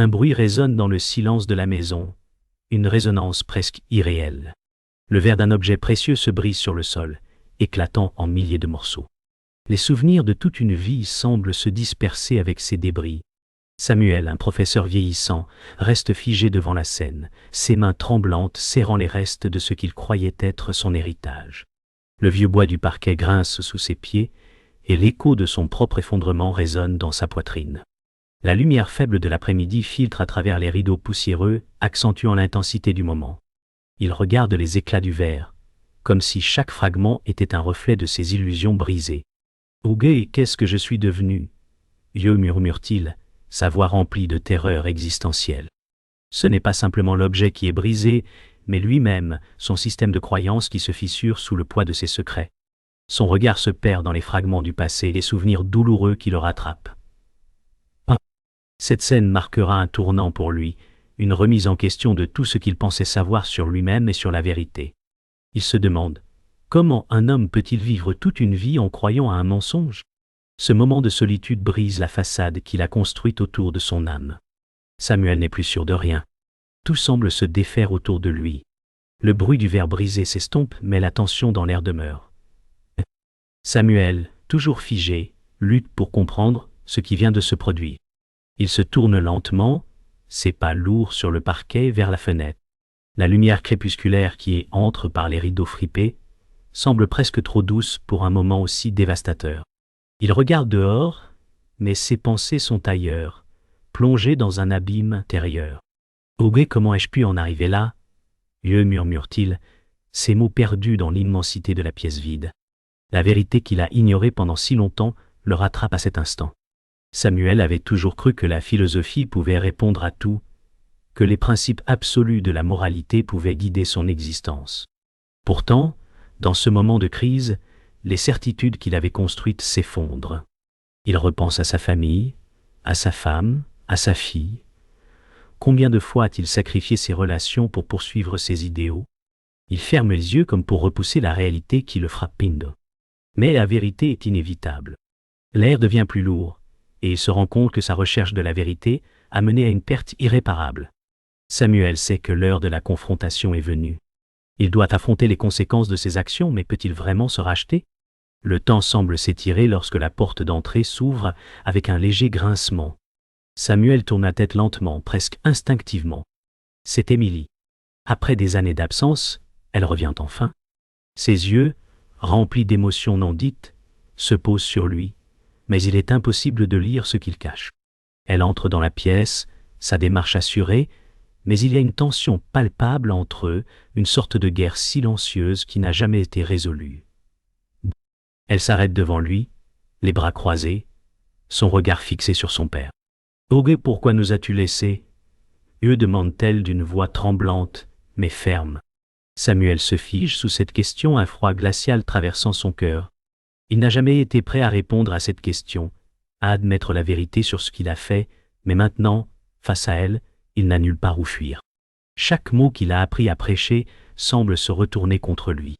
Un bruit résonne dans le silence de la maison, une résonance presque irréelle. Le verre d'un objet précieux se brise sur le sol, éclatant en milliers de morceaux. Les souvenirs de toute une vie semblent se disperser avec ces débris. Samuel, un professeur vieillissant, reste figé devant la scène, ses mains tremblantes serrant les restes de ce qu'il croyait être son héritage. Le vieux bois du parquet grince sous ses pieds, et l'écho de son propre effondrement résonne dans sa poitrine. La lumière faible de l'après-midi filtre à travers les rideaux poussiéreux, accentuant l'intensité du moment. Il regarde les éclats du verre, comme si chaque fragment était un reflet de ses illusions brisées. « Oge, qu'est-ce que je suis devenu ?» murmure-t-il, sa voix remplie de terreur existentielle. Ce n'est pas simplement l'objet qui est brisé, mais lui-même, son système de croyances qui se fissure sous le poids de ses secrets. Son regard se perd dans les fragments du passé, les souvenirs douloureux qui le rattrapent. Cette scène marquera un tournant pour lui, une remise en question de tout ce qu'il pensait savoir sur lui-même et sur la vérité. Il se demande, comment un homme peut-il vivre toute une vie en croyant à un mensonge ? Ce moment de solitude brise la façade qu'il a construite autour de son âme. Samuel n'est plus sûr de rien. Tout semble se défaire autour de lui. Le bruit du verre brisé s'estompe, mais la tension dans l'air demeure. Samuel, toujours figé, lutte pour comprendre ce qui vient de se produire. Il se tourne lentement, ses pas lourds sur le parquet vers la fenêtre. La lumière crépusculaire qui entre par les rideaux fripés semble presque trop douce pour un moment aussi dévastateur. Il regarde dehors, mais ses pensées sont ailleurs, plongées dans un abîme intérieur. « Oge, comment ai-je pu en arriver là ?» murmure-t-il, ses mots perdus dans l'immensité de la pièce vide. La vérité qu'il a ignorée pendant si longtemps le rattrape à cet instant. Samuel avait toujours cru que la philosophie pouvait répondre à tout, que les principes absolus de la moralité pouvaient guider son existence. Pourtant, dans ce moment de crise, les certitudes qu'il avait construites s'effondrent. Il repense à sa famille, à sa femme, à sa fille. Combien de fois a-t-il sacrifié ses relations pour poursuivre ses idéaux? Il ferme les yeux comme pour repousser la réalité qui le frappe. Mais la vérité est inévitable. L'air devient plus lourd, et il se rend compte que sa recherche de la vérité a mené à une perte irréparable. Samuel sait que l'heure de la confrontation est venue. Il doit affronter les conséquences de ses actions, mais peut-il vraiment se racheter? Le temps semble s'étirer lorsque la porte d'entrée s'ouvre avec un léger grincement. Samuel tourne la tête lentement, presque instinctivement. C'est Émilie. Après des années d'absence, elle revient enfin. Ses yeux, remplis d'émotions non dites, se posent sur lui, mais il est impossible de lire ce qu'il cache. Elle entre dans la pièce, sa démarche assurée, mais il y a une tension palpable entre eux, une sorte de guerre silencieuse qui n'a jamais été résolue. Elle s'arrête devant lui, les bras croisés, son regard fixé sur son père. « Oge, pourquoi nous as-tu laissés ?» demande-t-elle d'une voix tremblante, mais ferme. Samuel se fige sous cette question, un froid glacial traversant son cœur. Il n'a jamais été prêt à répondre à cette question, à admettre la vérité sur ce qu'il a fait, mais maintenant, face à elle, il n'a nulle part où fuir. Chaque mot qu'il a appris à prêcher semble se retourner contre lui.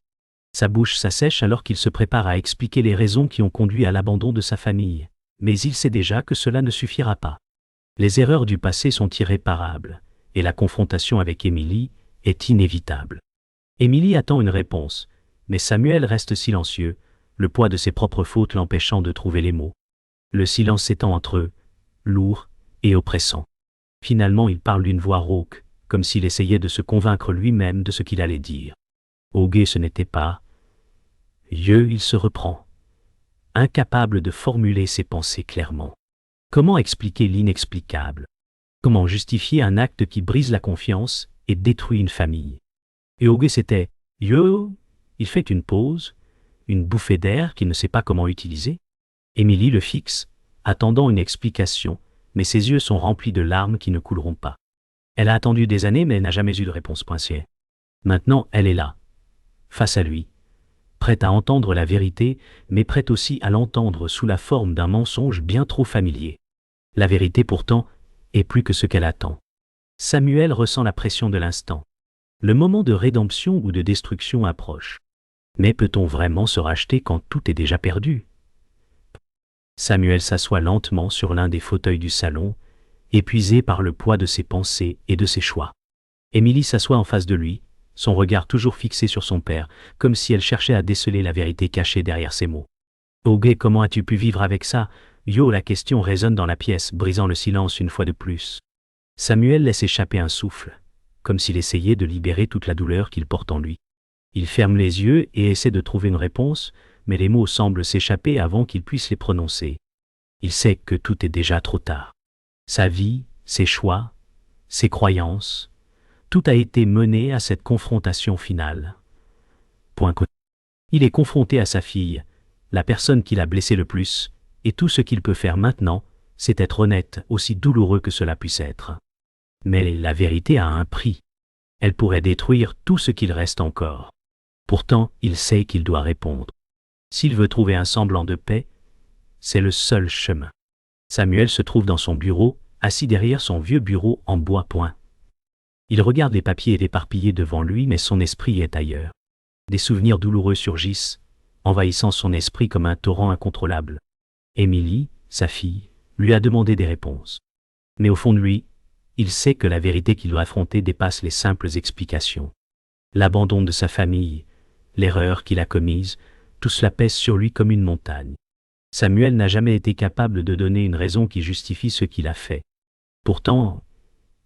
Sa bouche s'assèche alors qu'il se prépare à expliquer les raisons qui ont conduit à l'abandon de sa famille. Mais il sait déjà que cela ne suffira pas. Les erreurs du passé sont irréparables, et la confrontation avec Émilie est inévitable. Émilie attend une réponse, mais Samuel reste silencieux, le poids de ses propres fautes l'empêchant de trouver les mots. Le silence s'étend entre eux, lourd et oppressant. Finalement, il parle d'une voix rauque, comme s'il essayait de se convaincre lui-même de ce qu'il allait dire. Oge, ce n'était pas. Il se reprend, incapable de formuler ses pensées clairement. Comment expliquer l'inexplicable? Comment justifier un acte qui brise la confiance et détruit une famille? Et Oge, c'était « Il fait une pause, une bouffée d'air qu'il ne sait pas comment utiliser. Émilie le fixe, attendant une explication, mais ses yeux sont remplis de larmes qui ne couleront pas. Elle a attendu des années, mais n'a jamais eu de réponse pointillée. Maintenant, elle est là, face à lui, prête à entendre la vérité, mais prête aussi à l'entendre sous la forme d'un mensonge bien trop familier. La vérité, pourtant, est plus que ce qu'elle attend. Samuel ressent la pression de l'instant. Le moment de rédemption ou de destruction approche. Mais peut-on vraiment se racheter quand tout est déjà perdu? Samuel s'assoit lentement sur l'un des fauteuils du salon, épuisé par le poids de ses pensées et de ses choix. Émilie s'assoit en face de lui, son regard toujours fixé sur son père, comme si elle cherchait à déceler la vérité cachée derrière ses mots. « Ogé, comment as-tu pu vivre avec ça ?» Yo, la question résonne dans la pièce, brisant le silence une fois de plus. Samuel laisse échapper un souffle, comme s'il essayait de libérer toute la douleur qu'il porte en lui. Il ferme les yeux et essaie de trouver une réponse, mais les mots semblent s'échapper avant qu'il puisse les prononcer. Il sait que tout est déjà trop tard. Sa vie, ses choix, ses croyances, tout a été mené à cette confrontation finale. Il est confronté à sa fille, la personne qui l'a blessé le plus, et tout ce qu'il peut faire maintenant, c'est être honnête, aussi douloureux que cela puisse être. Mais la vérité a un prix. Elle pourrait détruire tout ce qu'il reste encore. Pourtant, il sait qu'il doit répondre. S'il veut trouver un semblant de paix, c'est le seul chemin. Samuel se trouve dans son bureau, assis derrière son vieux bureau en bois. Il regarde les papiers éparpillés devant lui, mais son esprit est ailleurs. Des souvenirs douloureux surgissent, envahissant son esprit comme un torrent incontrôlable. Émilie, sa fille, lui a demandé des réponses. Mais au fond de lui, il sait que la vérité qu'il doit affronter dépasse les simples explications. L'abandon de sa famille, l'erreur qu'il a commise, tout cela pèse sur lui comme une montagne. Samuel n'a jamais été capable de donner une raison qui justifie ce qu'il a fait. Pourtant,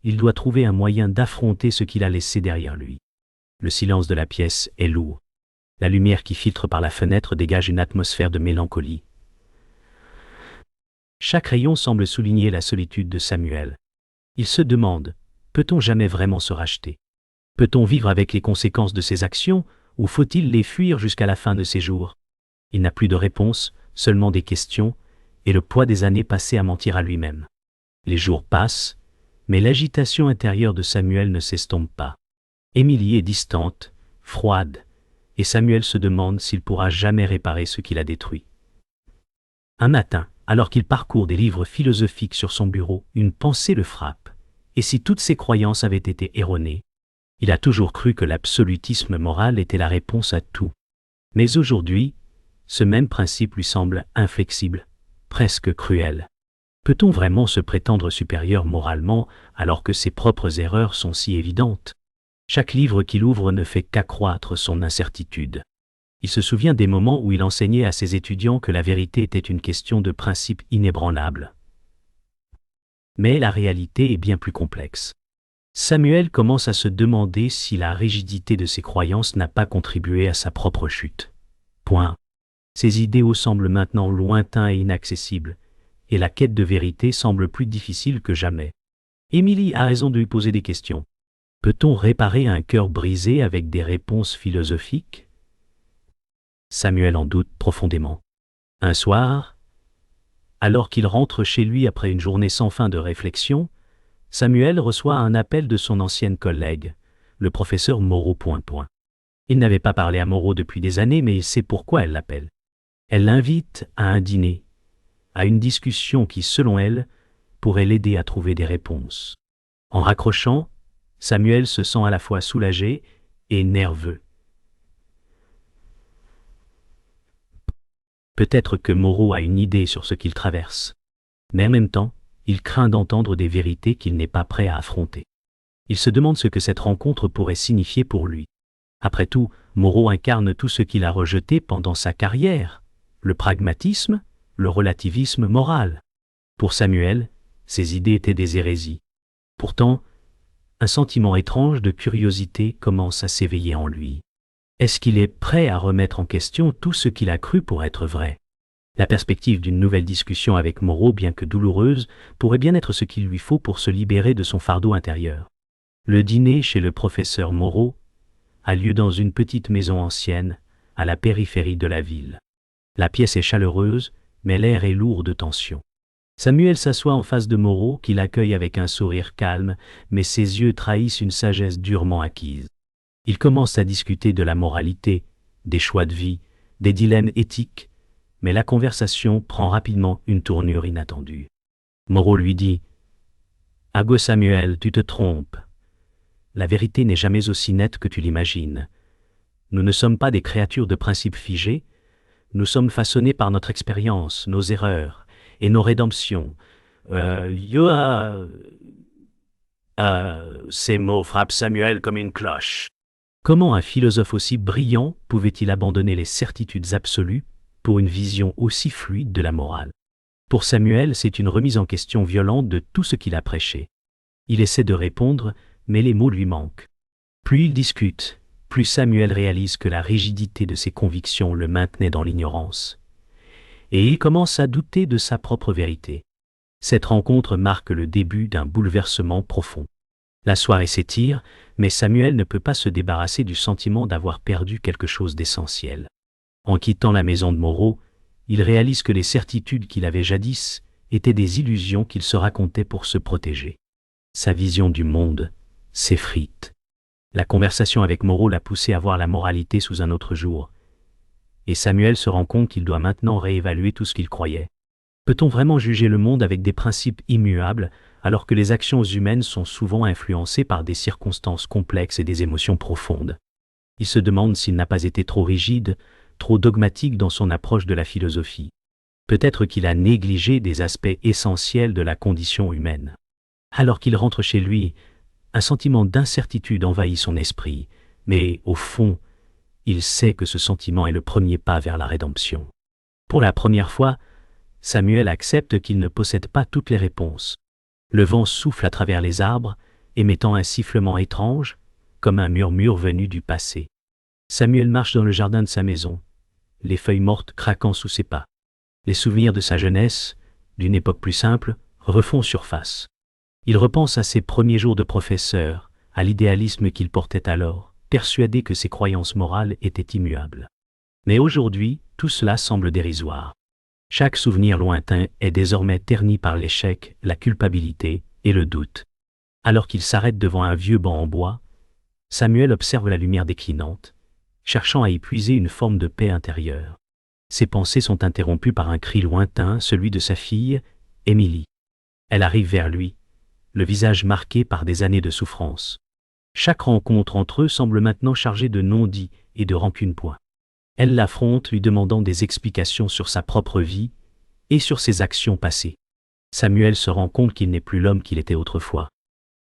il doit trouver un moyen d'affronter ce qu'il a laissé derrière lui. Le silence de la pièce est lourd. La lumière qui filtre par la fenêtre dégage une atmosphère de mélancolie. Chaque rayon semble souligner la solitude de Samuel. Il se demande, peut-on jamais vraiment se racheter? Peut-on vivre avec les conséquences de ses actions, ou faut-il les fuir jusqu'à la fin de ses jours? Il n'a plus de réponse, seulement des questions, et le poids des années passées à mentir à lui-même. Les jours passent, mais l'agitation intérieure de Samuel ne s'estompe pas. Émilie est distante, froide, et Samuel se demande s'il pourra jamais réparer ce qu'il a détruit. Un matin, alors qu'il parcourt des livres philosophiques sur son bureau, une pensée le frappe. Et si toutes ses croyances avaient été erronées? Il a toujours cru que l'absolutisme moral était la réponse à tout. Mais aujourd'hui, ce même principe lui semble inflexible, presque cruel. Peut-on vraiment se prétendre supérieur moralement alors que ses propres erreurs sont si évidentes? Chaque livre qu'il ouvre ne fait qu'accroître son incertitude. Il se souvient des moments où il enseignait à ses étudiants que la vérité était une question de principe inébranlable. Mais la réalité est bien plus complexe. Samuel commence à se demander si la rigidité de ses croyances n'a pas contribué à sa propre chute. Ses idéaux semblent maintenant lointains et inaccessibles, et la quête de vérité semble plus difficile que jamais. Émilie a raison de lui poser des questions. Peut-on réparer un cœur brisé avec des réponses philosophiques? Samuel en doute profondément. Un soir, alors qu'il rentre chez lui après une journée sans fin de réflexion, Samuel reçoit un appel de son ancienne collègue, le professeur Moreau. Il n'avait pas parlé à Moreau depuis des années, mais il sait pourquoi elle l'appelle. Elle l'invite à un dîner, à une discussion qui, selon elle, pourrait l'aider à trouver des réponses. En raccrochant, Samuel se sent à la fois soulagé et nerveux. Peut-être que Moreau a une idée sur ce qu'il traverse, mais en même temps, il craint d'entendre des vérités qu'il n'est pas prêt à affronter. Il se demande ce que cette rencontre pourrait signifier pour lui. Après tout, Moreau incarne tout ce qu'il a rejeté pendant sa carrière, le pragmatisme, le relativisme moral. Pour Samuel, ces idées étaient des hérésies. Pourtant, un sentiment étrange de curiosité commence à s'éveiller en lui. Est-ce qu'il est prêt à remettre en question tout ce qu'il a cru pour être vrai? La perspective d'une nouvelle discussion avec Moreau, bien que douloureuse, pourrait bien être ce qu'il lui faut pour se libérer de son fardeau intérieur. Le dîner chez le professeur Moreau a lieu dans une petite maison ancienne, à la périphérie de la ville. La pièce est chaleureuse, mais l'air est lourd de tension. Samuel s'assoit en face de Moreau, qui l'accueille avec un sourire calme, mais ses yeux trahissent une sagesse durement acquise. Ils commencent à discuter de la moralité, des choix de vie, des dilemmes éthiques, mais la conversation prend rapidement une tournure inattendue. Moreau lui dit « Ah go Samuel, tu te trompes. La vérité n'est jamais aussi nette que tu l'imagines. Nous ne sommes pas des créatures de principes figés, nous sommes façonnés par notre expérience, nos erreurs et nos rédemptions. Ces mots frappent Samuel comme une cloche. Comment un philosophe aussi brillant pouvait-il abandonner les certitudes absolues pour une vision aussi fluide de la morale? Pour Samuel, c'est une remise en question violente de tout ce qu'il a prêché. Il essaie de répondre, mais les mots lui manquent. Plus il discute, plus Samuel réalise que la rigidité de ses convictions le maintenait dans l'ignorance. Et il commence à douter de sa propre vérité. Cette rencontre marque le début d'un bouleversement profond. La soirée s'étire, mais Samuel ne peut pas se débarrasser du sentiment d'avoir perdu quelque chose d'essentiel. En quittant la maison de Moreau, il réalise que les certitudes qu'il avait jadis étaient des illusions qu'il se racontait pour se protéger. Sa vision du monde s'effrite. La conversation avec Moreau l'a poussé à voir la moralité sous un autre jour. Et Samuel se rend compte qu'il doit maintenant réévaluer tout ce qu'il croyait. Peut-on vraiment juger le monde avec des principes immuables, alors que les actions humaines sont souvent influencées par des circonstances complexes et des émotions profondes? Il se demande s'il n'a pas été trop rigide, trop dogmatique dans son approche de la philosophie. Peut-être qu'il a négligé des aspects essentiels de la condition humaine. Alors qu'il rentre chez lui, un sentiment d'incertitude envahit son esprit, mais au fond, il sait que ce sentiment est le premier pas vers la rédemption. Pour la première fois, Samuel accepte qu'il ne possède pas toutes les réponses. Le vent souffle à travers les arbres, émettant un sifflement étrange, comme un murmure venu du passé. Samuel marche dans le jardin de sa maison, les feuilles mortes craquant sous ses pas. Les souvenirs de sa jeunesse, d'une époque plus simple, refont surface. Il repense à ses premiers jours de professeur, à l'idéalisme qu'il portait alors, persuadé que ses croyances morales étaient immuables. Mais aujourd'hui, tout cela semble dérisoire. Chaque souvenir lointain est désormais terni par l'échec, la culpabilité et le doute. Alors qu'il s'arrête devant un vieux banc en bois, Samuel observe la lumière déclinante, cherchant à y puiser une forme de paix intérieure. Ses pensées sont interrompues par un cri lointain, celui de sa fille, Émilie. Elle arrive vers lui, le visage marqué par des années de souffrance. Chaque rencontre entre eux semble maintenant chargée de non-dits et de rancune-points. Elle l'affronte, lui demandant des explications sur sa propre vie et sur ses actions passées. Samuel se rend compte qu'il n'est plus l'homme qu'il était autrefois.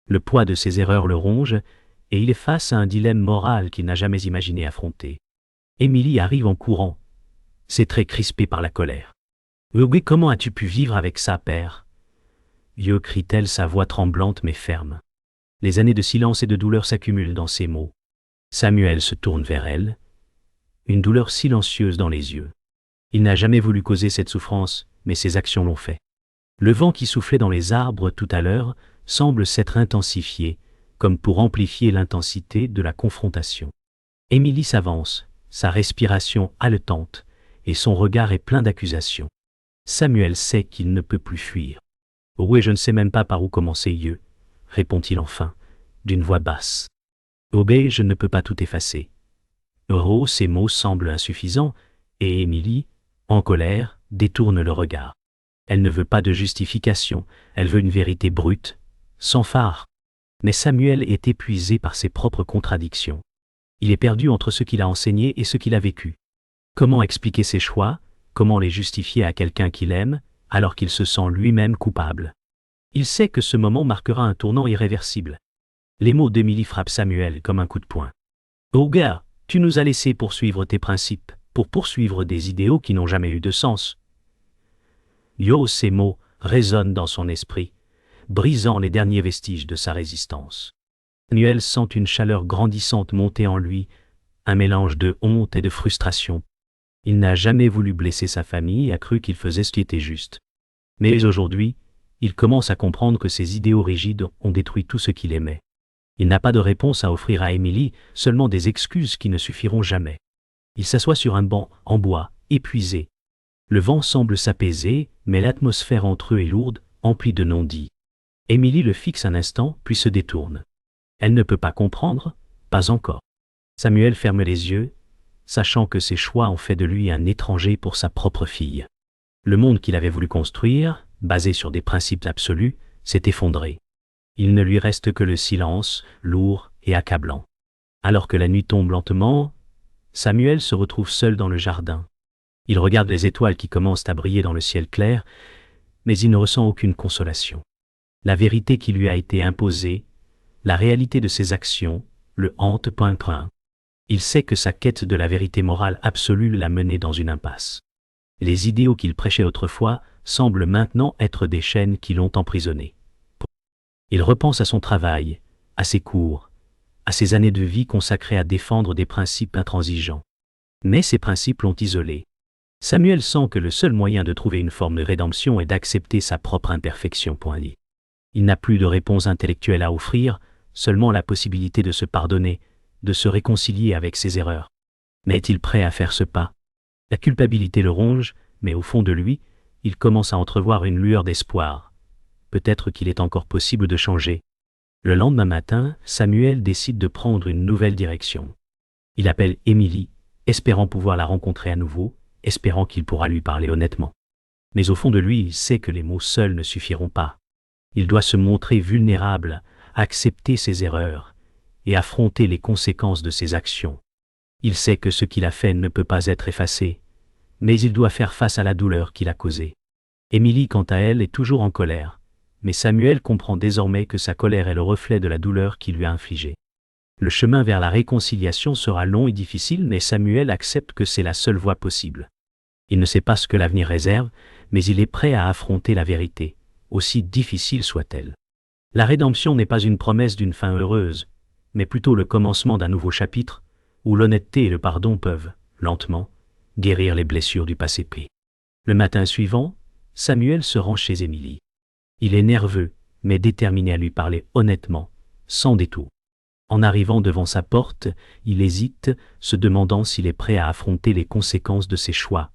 Le poids de ses erreurs le ronge et il est face à un dilemme moral qu'il n'a jamais imaginé affronter. Émilie arrive en courant, ses traits crispés par la colère. « Oui, comment as-tu pu vivre avec ça, père ?» Vieux, crie-t-elle, sa voix tremblante mais ferme. Les années de silence et de douleur s'accumulent dans ses mots. Samuel se tourne vers elle, une douleur silencieuse dans les yeux. Il n'a jamais voulu causer cette souffrance, mais ses actions l'ont fait. Le vent qui soufflait dans les arbres tout à l'heure semble s'être intensifié, comme pour amplifier l'intensité de la confrontation. Émilie s'avance, sa respiration haletante, et son regard est plein d'accusations. Samuel sait qu'il ne peut plus fuir. « Oh, et je ne sais même pas par où commencer, répond-il enfin, d'une voix basse. « Oh, ben, je ne peux pas tout effacer. » Oh, ces mots semblent insuffisants, et Émilie, en colère, détourne le regard. Elle ne veut pas de justification, elle veut une vérité brute, sans phare. Mais Samuel est épuisé par ses propres contradictions. Il est perdu entre ce qu'il a enseigné et ce qu'il a vécu. Comment expliquer ses choix, comment les justifier à quelqu'un qu'il aime, alors qu'il se sent lui-même coupable? Il sait que ce moment marquera un tournant irréversible. Les mots d'Émilie frappent Samuel comme un coup de poing. « Oh gars, tu nous as laissé poursuivre tes principes, pour poursuivre des idéaux qui n'ont jamais eu de sens. » Ces mots résonnent dans son esprit, brisant les derniers vestiges de sa résistance. Samuel sent une chaleur grandissante monter en lui, un mélange de honte et de frustration. Il n'a jamais voulu blesser sa famille et a cru qu'il faisait ce qui était juste. Mais aujourd'hui, il commence à comprendre que ses idéaux rigides ont détruit tout ce qu'il aimait. Il n'a pas de réponse à offrir à Émilie, seulement des excuses qui ne suffiront jamais. Il s'assoit sur un banc en bois, épuisé. Le vent semble s'apaiser, mais l'atmosphère entre eux est lourde, emplie de non-dits. Émilie le fixe un instant, puis se détourne. Elle ne peut pas comprendre, pas encore. Samuel ferme les yeux, sachant que ses choix ont fait de lui un étranger pour sa propre fille. Le monde qu'il avait voulu construire, basé sur des principes absolus, s'est effondré. Il ne lui reste que le silence, lourd et accablant. Alors que la nuit tombe lentement, Samuel se retrouve seul dans le jardin. Il regarde les étoiles qui commencent à briller dans le ciel clair, mais il ne ressent aucune consolation. La vérité qui lui a été imposée, la réalité de ses actions, le hante. Il sait que sa quête de la vérité morale absolue l'a mené dans une impasse. Les idéaux qu'il prêchait autrefois semblent maintenant être des chaînes qui l'ont emprisonné. Il repense à son travail, à ses cours, à ses années de vie consacrées à défendre des principes intransigeants. Mais ces principes l'ont isolé. Samuel sent que le seul moyen de trouver une forme de rédemption est d'accepter sa propre imperfection. Il n'a plus de réponse intellectuelle à offrir, seulement la possibilité de se pardonner, de se réconcilier avec ses erreurs. Mais est-il prêt à faire ce pas? La culpabilité le ronge, mais au fond de lui, il commence à entrevoir une lueur d'espoir. Peut-être qu'il est encore possible de changer. Le lendemain matin, Samuel décide de prendre une nouvelle direction. Il appelle Émilie, espérant pouvoir la rencontrer à nouveau, espérant qu'il pourra lui parler honnêtement. Mais au fond de lui, il sait que les mots seuls ne suffiront pas. Il doit se montrer vulnérable, accepter ses erreurs et affronter les conséquences de ses actions. Il sait que ce qu'il a fait ne peut pas être effacé, mais il doit faire face à la douleur qu'il a causée. Émilie, quant à elle, est toujours en colère, mais Samuel comprend désormais que sa colère est le reflet de la douleur qu'il lui a infligée. Le chemin vers la réconciliation sera long et difficile, mais Samuel accepte que c'est la seule voie possible. Il ne sait pas ce que l'avenir réserve, mais il est prêt à affronter la vérité, aussi difficile soit-elle. La rédemption n'est pas une promesse d'une fin heureuse, mais plutôt le commencement d'un nouveau chapitre, où l'honnêteté et le pardon peuvent, lentement, guérir les blessures du passé pris. Le matin suivant, Samuel se rend chez Émilie. Il est nerveux, mais déterminé à lui parler honnêtement, sans détour. En arrivant devant sa porte, il hésite, se demandant s'il est prêt à affronter les conséquences de ses choix.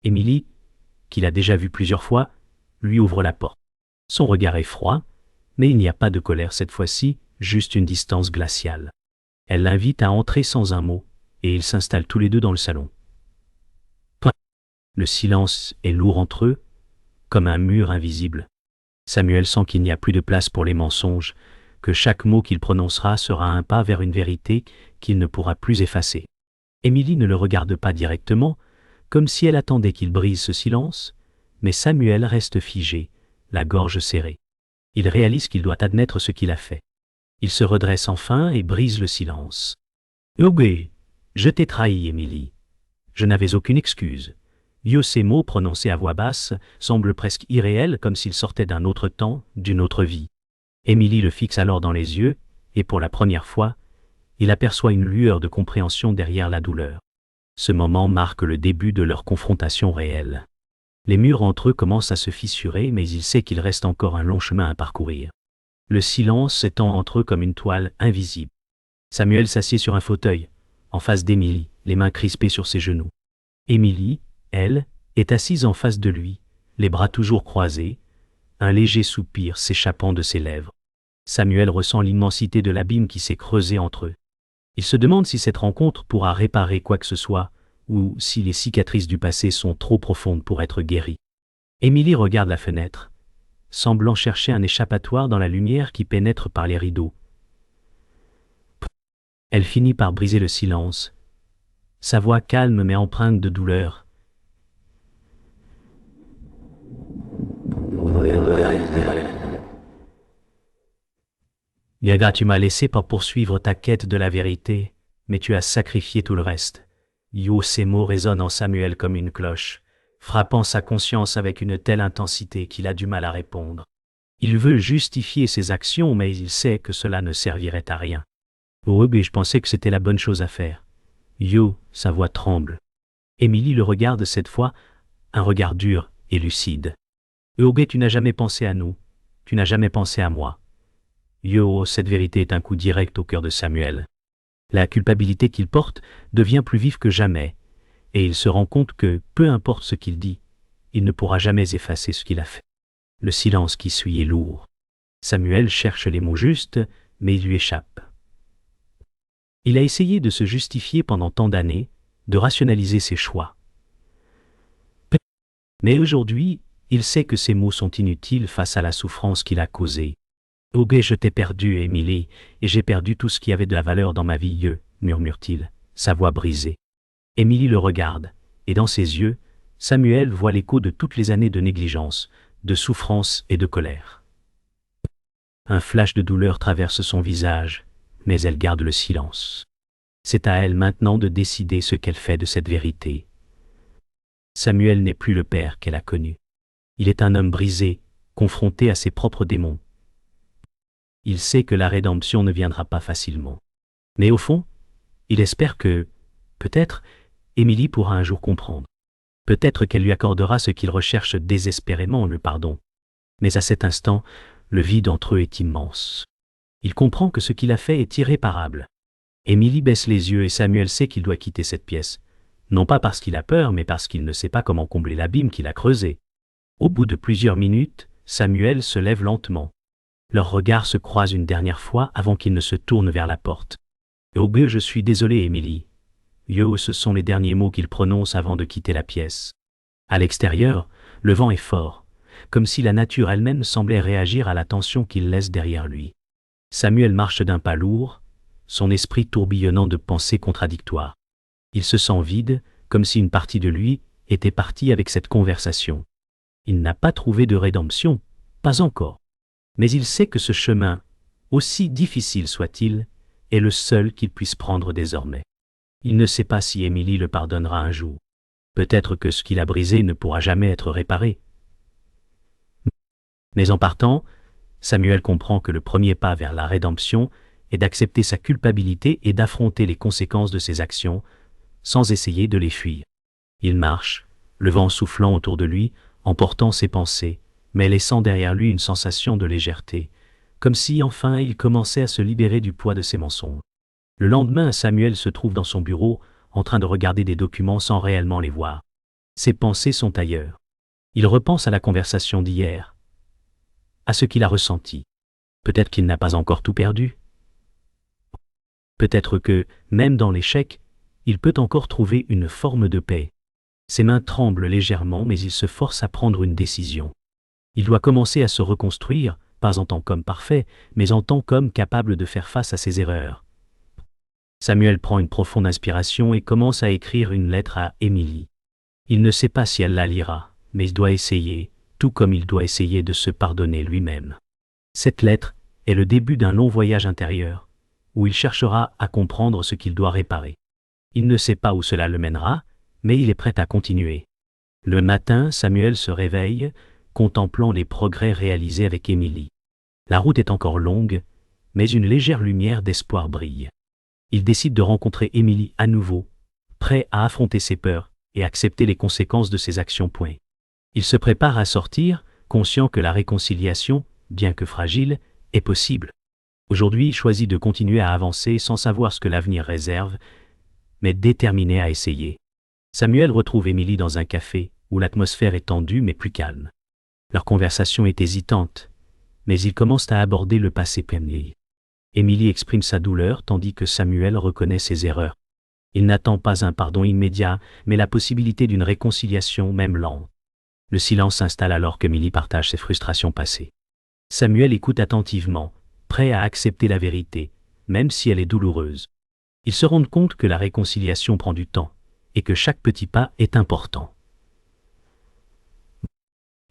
Émilie, qu'il a déjà vu plusieurs fois, lui ouvre la porte. Son regard est froid, mais il n'y a pas de colère cette fois-ci, juste une distance glaciale. Elle l'invite à entrer sans un mot, et ils s'installent tous les deux dans le salon. Le silence est lourd entre eux, comme un mur invisible. Samuel sent qu'il n'y a plus de place pour les mensonges, que chaque mot qu'il prononcera sera un pas vers une vérité qu'il ne pourra plus effacer. Émilie ne le regarde pas directement, comme si elle attendait qu'il brise ce silence, mais Samuel reste figé, la gorge serrée. Il réalise qu'il doit admettre ce qu'il a fait. Il se redresse enfin et brise le silence. « Ok, je t'ai trahi, Émilie. Je n'avais aucune excuse. » Ces mots prononcés à voix basse semblent presque irréels, comme s'ils sortaient d'un autre temps, d'une autre vie. Émilie le fixe alors dans les yeux, et pour la première fois, il aperçoit une lueur de compréhension derrière la douleur. Ce moment marque le début de leur confrontation réelle. Les murs entre eux commencent à se fissurer, mais il sait qu'il reste encore un long chemin à parcourir. Le silence s'étend entre eux comme une toile invisible. Samuel s'assied sur un fauteuil, en face d'Émilie, les mains crispées sur ses genoux. Émilie, elle, est assise en face de lui, les bras toujours croisés, un léger soupir s'échappant de ses lèvres. Samuel ressent l'immensité de l'abîme qui s'est creusé entre eux. Il se demande si cette rencontre pourra réparer quoi que ce soit, ou si les cicatrices du passé sont trop profondes pour être guéries. Émilie regarde la fenêtre, semblant chercher un échappatoire dans la lumière qui pénètre par les rideaux. Elle finit par briser le silence, sa voix calme mais empreinte de douleur. Yaga, tu m'as laissé pour poursuivre ta quête de la vérité, mais tu as sacrifié tout le reste. Ces mots résonnent en Samuel comme une cloche, frappant sa conscience avec une telle intensité qu'il a du mal à répondre. Il veut justifier ses actions, mais il sait que cela ne servirait à rien. Mais je pensais que c'était la bonne chose à faire. Sa voix tremble. Émilie le regarde cette fois, un regard dur et lucide. Tu n'as jamais pensé à nous, tu n'as jamais pensé à moi. Cette vérité est un coup direct au cœur de Samuel. La culpabilité qu'il porte devient plus vive que jamais, et il se rend compte que, peu importe ce qu'il dit, il ne pourra jamais effacer ce qu'il a fait. Le silence qui suit est lourd. Samuel cherche les mots justes, mais ils lui échappent. Il a essayé de se justifier pendant tant d'années, de rationaliser ses choix. Mais aujourd'hui, il sait que ces mots sont inutiles face à la souffrance qu'il a causée. Je t'ai perdu, Émilie, et j'ai perdu tout ce qui avait de la valeur dans ma vie, murmure-t-il, sa voix brisée. Émilie le regarde, et dans ses yeux, Samuel voit l'écho de toutes les années de négligence, de souffrance et de colère. Un flash de douleur traverse son visage, mais elle garde le silence. C'est à elle maintenant de décider ce qu'elle fait de cette vérité. Samuel n'est plus le père qu'elle a connu. Il est un homme brisé, confronté à ses propres démons. Il sait que la rédemption ne viendra pas facilement. Mais au fond, il espère que, peut-être, Émilie pourra un jour comprendre. Peut-être qu'elle lui accordera ce qu'il recherche désespérément, le pardon. Mais à cet instant, le vide entre eux est immense. Il comprend que ce qu'il a fait est irréparable. Émilie baisse les yeux et Samuel sait qu'il doit quitter cette pièce. Non pas parce qu'il a peur, mais parce qu'il ne sait pas comment combler l'abîme qu'il a creusé. Au bout de plusieurs minutes, Samuel se lève lentement. Leurs regards se croisent une dernière fois avant qu'ils ne se tournent vers la porte. « Oh, je suis désolé, Émilie. » Ce sont les derniers mots qu'il prononce avant de quitter la pièce. À l'extérieur, le vent est fort, comme si la nature elle-même semblait réagir à la tension qu'il laisse derrière lui. Samuel marche d'un pas lourd, son esprit tourbillonnant de pensées contradictoires. Il se sent vide, comme si une partie de lui était partie avec cette conversation. Il n'a pas trouvé de rédemption, pas encore. Mais il sait que ce chemin, aussi difficile soit-il, est le seul qu'il puisse prendre désormais. Il ne sait pas si Émilie le pardonnera un jour. Peut-être que ce qu'il a brisé ne pourra jamais être réparé. Mais en partant, Samuel comprend que le premier pas vers la rédemption est d'accepter sa culpabilité et d'affronter les conséquences de ses actions, sans essayer de les fuir. Il marche, le vent soufflant autour de lui, emportant ses pensées, mais laissant derrière lui une sensation de légèreté, comme si enfin il commençait à se libérer du poids de ses mensonges. Le lendemain, Samuel se trouve dans son bureau, en train de regarder des documents sans réellement les voir. Ses pensées sont ailleurs. Il repense à la conversation d'hier, à ce qu'il a ressenti. Peut-être qu'il n'a pas encore tout perdu. Peut-être que, même dans l'échec, il peut encore trouver une forme de paix. Ses mains tremblent légèrement, mais il se force à prendre une décision. Il doit commencer à se reconstruire, pas en tant qu'homme parfait, mais en tant qu'homme capable de faire face à ses erreurs. Samuel prend une profonde inspiration et commence à écrire une lettre à Émilie. Il ne sait pas si elle la lira, mais il doit essayer, tout comme il doit essayer de se pardonner lui-même. Cette lettre est le début d'un long voyage intérieur, où il cherchera à comprendre ce qu'il doit réparer. Il ne sait pas où cela le mènera, mais il est prêt à continuer. Le matin, Samuel se réveille, contemplant les progrès réalisés avec Émilie. La route est encore longue, mais une légère lumière d'espoir brille. Il décide de rencontrer Émilie à nouveau, prêt à affronter ses peurs et accepter les conséquences de ses actions. Il se prépare à sortir, conscient que la réconciliation, bien que fragile, est possible. Aujourd'hui, il choisit de continuer à avancer sans savoir ce que l'avenir réserve, mais déterminé à essayer. Samuel retrouve Émilie dans un café, où l'atmosphère est tendue mais plus calme. Leur conversation est hésitante, mais ils commencent à aborder le passé pénible. Émilie exprime sa douleur tandis que Samuel reconnaît ses erreurs. Il n'attend pas un pardon immédiat, mais la possibilité d'une réconciliation même lente. Le silence s'installe alors qu'Émilie partage ses frustrations passées. Samuel écoute attentivement, prêt à accepter la vérité, même si elle est douloureuse. Ils se rendent compte que la réconciliation prend du temps, et que chaque petit pas est important.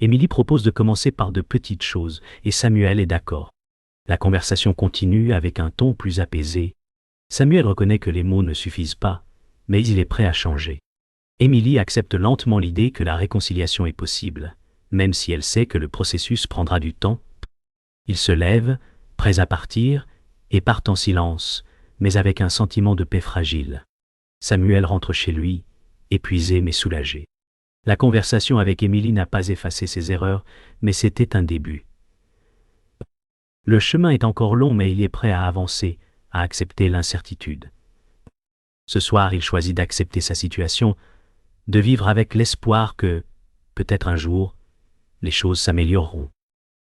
Émilie propose de commencer par de petites choses, et Samuel est d'accord. La conversation continue avec un ton plus apaisé. Samuel reconnaît que les mots ne suffisent pas, mais il est prêt à changer. Émilie accepte lentement l'idée que la réconciliation est possible, même si elle sait que le processus prendra du temps. Ils se lèvent, prêts à partir, et partent en silence, mais avec un sentiment de paix fragile. Samuel rentre chez lui, épuisé mais soulagé. La conversation avec Émilie n'a pas effacé ses erreurs, mais c'était un début. Le chemin est encore long, mais il est prêt à avancer, à accepter l'incertitude. Ce soir, il choisit d'accepter sa situation, de vivre avec l'espoir que, peut-être un jour, les choses s'amélioreront.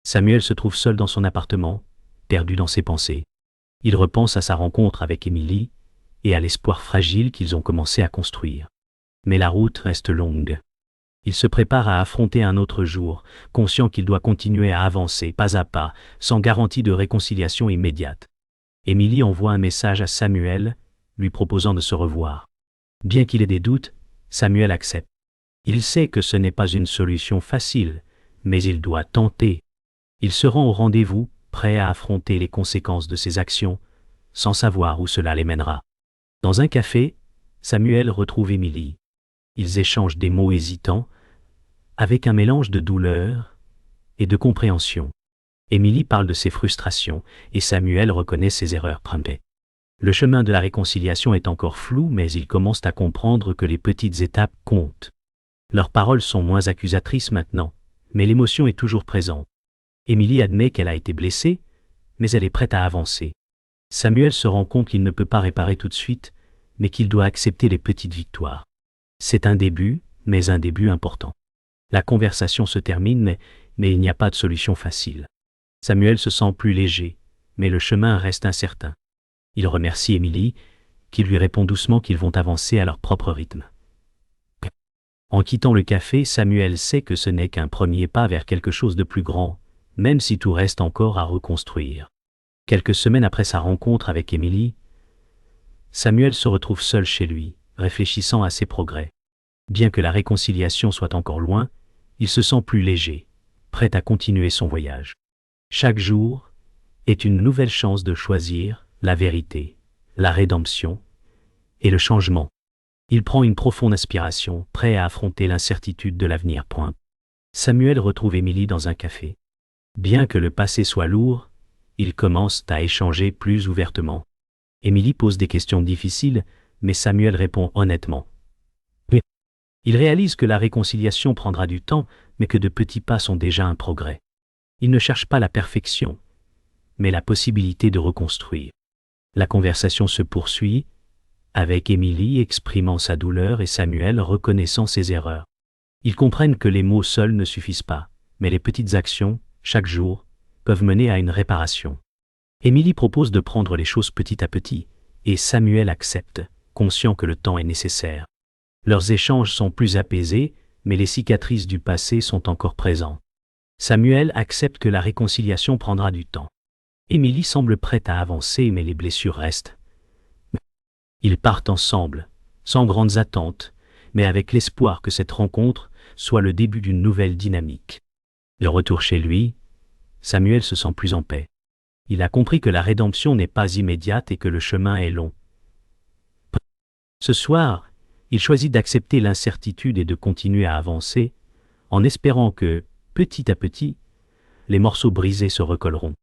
Samuel se trouve seul dans son appartement, perdu dans ses pensées. Il repense à sa rencontre avec Émilie et à l'espoir fragile qu'ils ont commencé à construire. Mais la route reste longue. Il se prépare à affronter un autre jour, conscient qu'il doit continuer à avancer pas à pas, sans garantie de réconciliation immédiate. Émilie envoie un message à Samuel, lui proposant de se revoir. Bien qu'il ait des doutes, Samuel accepte. Il sait que ce n'est pas une solution facile, mais il doit tenter. Il se rend au rendez-vous, prêt à affronter les conséquences de ses actions, sans savoir où cela les mènera. Dans un café, Samuel retrouve Émilie. Ils échangent des mots hésitants, avec un mélange de douleur et de compréhension. Émilie parle de ses frustrations, et Samuel reconnaît ses erreurs passées. Le chemin de la réconciliation est encore flou, mais ils commencent à comprendre que les petites étapes comptent. Leurs paroles sont moins accusatrices maintenant, mais l'émotion est toujours présente. Émilie admet qu'elle a été blessée, mais elle est prête à avancer. Samuel se rend compte qu'il ne peut pas réparer tout de suite, mais qu'il doit accepter les petites victoires. C'est un début, mais un début important. La conversation se termine, mais il n'y a pas de solution facile. Samuel se sent plus léger, mais le chemin reste incertain. Il remercie Émilie, qui lui répond doucement qu'ils vont avancer à leur propre rythme. En quittant le café, Samuel sait que ce n'est qu'un premier pas vers quelque chose de plus grand, même si tout reste encore à reconstruire. Quelques semaines après sa rencontre avec Émilie, Samuel se retrouve seul chez lui, réfléchissant à ses progrès. Bien que la réconciliation soit encore loin, il se sent plus léger, prêt à continuer son voyage. Chaque jour est une nouvelle chance de choisir la vérité, la rédemption et le changement. Il prend une profonde inspiration, prêt à affronter l'incertitude de l'avenir. Samuel retrouve Émilie dans un café. Bien que le passé soit lourd, ils commencent à échanger plus ouvertement. Émilie pose des questions difficiles, mais Samuel répond honnêtement. Il réalise que la réconciliation prendra du temps, mais que de petits pas sont déjà un progrès. Il ne cherche pas la perfection, mais la possibilité de reconstruire. La conversation se poursuit, avec Émilie exprimant sa douleur et Samuel reconnaissant ses erreurs. Ils comprennent que les mots seuls ne suffisent pas, mais les petites actions, chaque jour, peuvent mener à une réparation. Émilie propose de prendre les choses petit à petit, et Samuel accepte, conscient que le temps est nécessaire. Leurs échanges sont plus apaisés, mais les cicatrices du passé sont encore présentes. Samuel accepte que la réconciliation prendra du temps. Émilie semble prête à avancer, mais les blessures restent. Ils partent ensemble, sans grandes attentes, mais avec l'espoir que cette rencontre soit le début d'une nouvelle dynamique. De retour chez lui, Samuel se sent plus en paix. Il a compris que la rédemption n'est pas immédiate et que le chemin est long. Ce soir, il choisit d'accepter l'incertitude et de continuer à avancer, en espérant que, petit à petit, les morceaux brisés se recolleront.